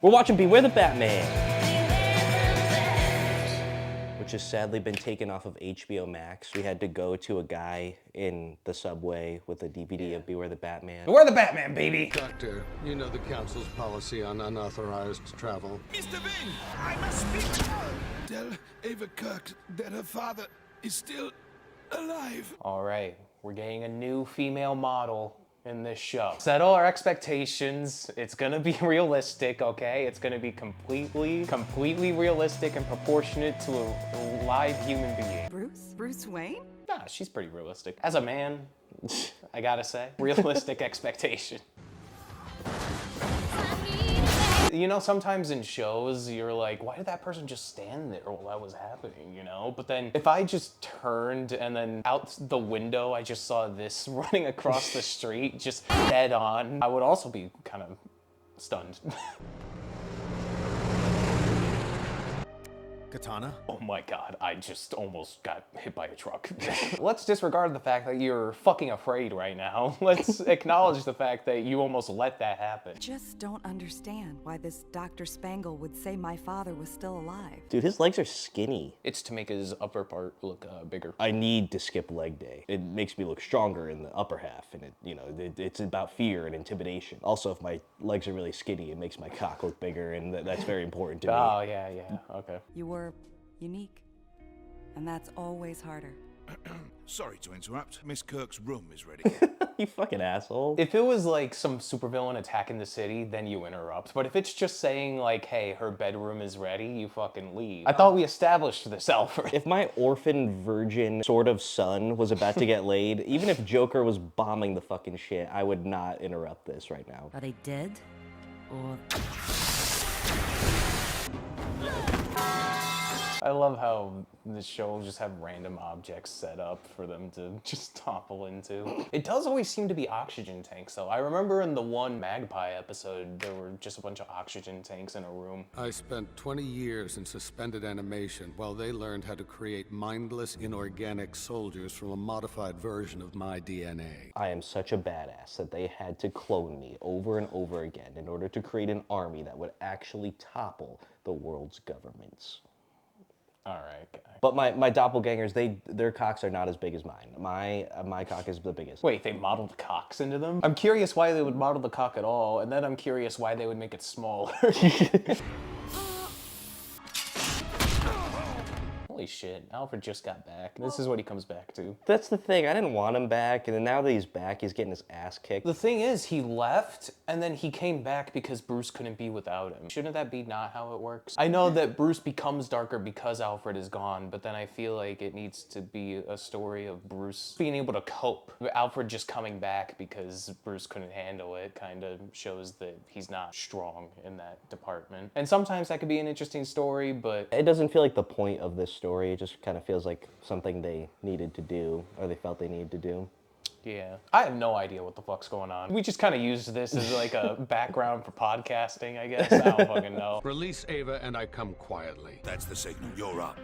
We're watching Beware the Batman, which has sadly been taken off of HBO Max. We had to go to a guy in the subway with a DVD of Beware the Batman. Beware the Batman, baby! Doctor, you know the Council's policy on unauthorized travel. Mr. Bing, I must speak. Tell Ava Kirk that her father is still alive. All right, we're getting a new female model in this show. Settle our expectations. It's gonna be realistic, okay? It's gonna be completely realistic and proportionate to a live human being. Bruce Wayne? Nah, she's pretty realistic. As a man, I gotta say, realistic expectation. You know, sometimes in shows, you're like, why did that person just stand there while that was happening, you know? But then if I just turned and then out the window, I just saw this running across the street, just dead on, I would also be kind of stunned. Katana? Oh my god, I just almost got hit by a truck. Let's disregard the fact that you're fucking afraid right now. Let's acknowledge the fact that you almost let that happen. Just don't understand why this Dr. Spangle would say my father was still alive. Dude, his legs are skinny. It's to make his upper part look bigger. I need to skip leg day. It makes me look stronger in the upper half, and it's about fear and intimidation. Also, if my legs are really skinny, it makes my cock look bigger, and that's very important to me. Oh, yeah, okay. You were unique, and that's always harder. Sorry to interrupt. Miss Kirk's room is ready. You fucking asshole. If it was like some supervillain attacking the city, then you interrupt. But if it's just saying like, hey, her bedroom is ready, you fucking leave. I thought we established this, Alfred. If my orphan virgin sort of son was about to get laid, even if Joker was bombing the fucking shit, I would not interrupt this right now. Are they dead? Or... I love how this show will just have random objects set up for them to just topple into. It does always seem to be oxygen tanks, though. I remember in the one Magpie episode, there were just a bunch of oxygen tanks in a room. I spent 20 years in suspended animation while they learned how to create mindless, inorganic soldiers from a modified version of my DNA. I am such a badass that they had to clone me over and over again in order to create an army that would actually topple the world's governments. All right, guy. But my doppelgangers, their cocks are not as big as mine. My cock is the biggest. Wait, they modeled cocks into them? I'm curious why they would model the cock at all, and then I'm curious why they would make it smaller. Holy shit, Alfred just got back. This is what he comes back to. That's the thing, I didn't want him back, and then now that he's back, he's getting his ass kicked. The thing is, he left, and then he came back because Bruce couldn't be without him. Shouldn't that be not how it works? I know that Bruce becomes darker because Alfred is gone, but then I feel like it needs to be a story of Bruce being able to cope. Alfred just coming back because Bruce couldn't handle it kind of shows that he's not strong in that department. And sometimes that could be an interesting story, but... It doesn't feel like the point of this story. It just kind of feels like something they needed to do, or they felt they needed to do. Yeah. I have no idea what the fuck's going on. We just kind of used this as like a background for podcasting, I guess. I don't fucking know. Release Ava and I come quietly. That's the signal. You're up.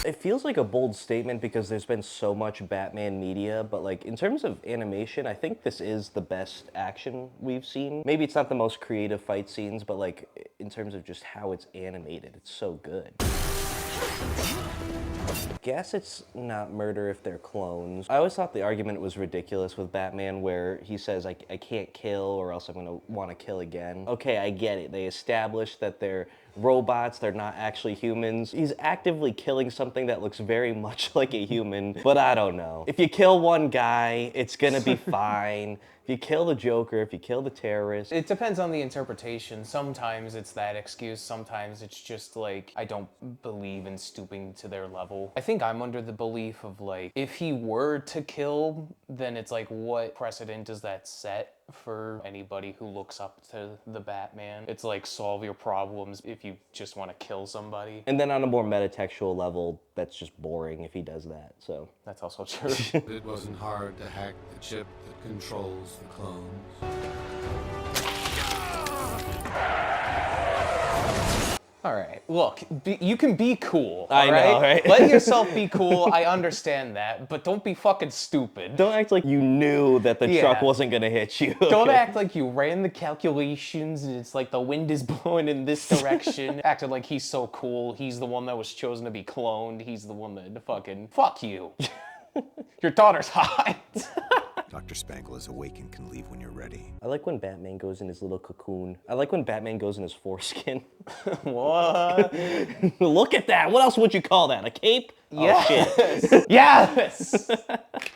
It feels like a bold statement because there's been so much Batman media, but like in terms of animation, I think this is the best action we've seen. Maybe it's not the most creative fight scenes, but like in terms of just how it's animated, it's so good. I guess it's not murder if they're clones. I always thought the argument was ridiculous with Batman where he says, I can't kill or else I'm gonna want to kill again. Okay, I get it. They established that they're robots, they're not actually humans. He's actively killing something that looks very much like a human, but I don't know. If you kill one guy, it's gonna be fine. If you kill the Joker, if you kill the terrorist. It depends on the interpretation. Sometimes it's that excuse, sometimes it's just like, I don't believe in stooping to their level. I think I'm under the belief of like, if he were to kill, then it's like, what precedent does that set for anybody who looks up to the Batman? It's like, solve your problems if you just want to kill somebody. And then on a more metatextual level, that's just boring if he does that, so. That's also true. It wasn't hard to hack the chip that controls the clones. All right, look, you can be cool. I all know, right? Let yourself be cool. I understand that, but don't be fucking stupid. Don't act like you knew that the truck Yeah. wasn't gonna hit you. Don't okay? act like you ran the calculations and it's like the wind is blowing in this direction. Acted like he's so cool. He's the one that was chosen to be cloned. He's the one that fucking... Fuck you. Your daughter's hot. Dr. Spangle is awake and can leave when you're ready. I like when Batman goes in his little cocoon. I like when Batman goes in his foreskin. What? Look at that. What else would you call that? A cape? Oh, shit. Yes!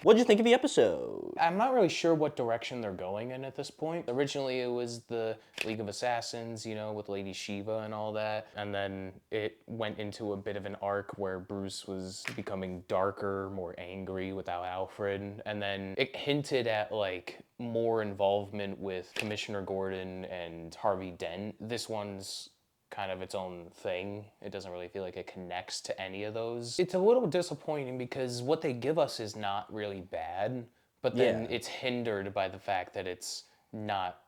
What'd you think of the episode? I'm not really sure what direction they're going in at this point. Originally, it was the League of Assassins, you know, with Lady Shiva and all that. And then it went into a bit of an arc where Bruce was becoming darker, more angry without Alfred. And then it hinted at, like, more involvement with Commissioner Gordon and Harvey Dent. This one's kind of its own thing. It doesn't really feel like it connects to any of those. It's a little disappointing because what they give us is not really bad, but then it's hindered by the fact that it's not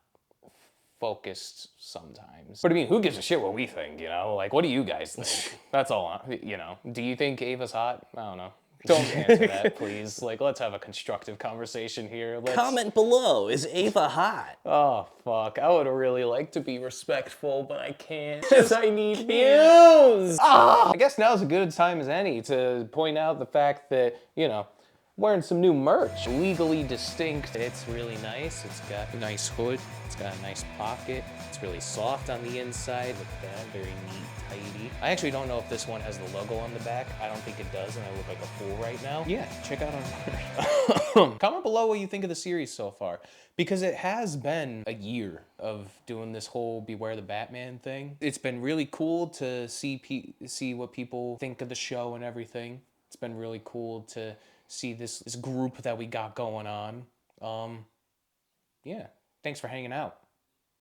focused sometimes. But I mean, who gives a shit what we think, you know? Like, what do you guys think? That's all, you know. Do you think Ava's hot? I don't know. Don't answer that, please. Like, let's have a constructive conversation here. Comment below. Is Ava hot? Oh, fuck. I would really like to be respectful, but I can't. Because I need views! I guess now's as good a time as any to point out the fact that, you know, wearing some new merch. Legally distinct. It's really nice. It's got a nice hood. It's got a nice pocket. It's really soft on the inside. Look at that. Very neat, tidy. I actually don't know if this one has the logo on the back. I don't think it does, and I look like a fool right now. Yeah, check out our merch. Comment below what you think of the series so far, because it has been a year of doing this whole Beware the Batman thing. It's been really cool to see what people think of the show and everything. It's been really cool to see this group that we got going on. Yeah, thanks for hanging out.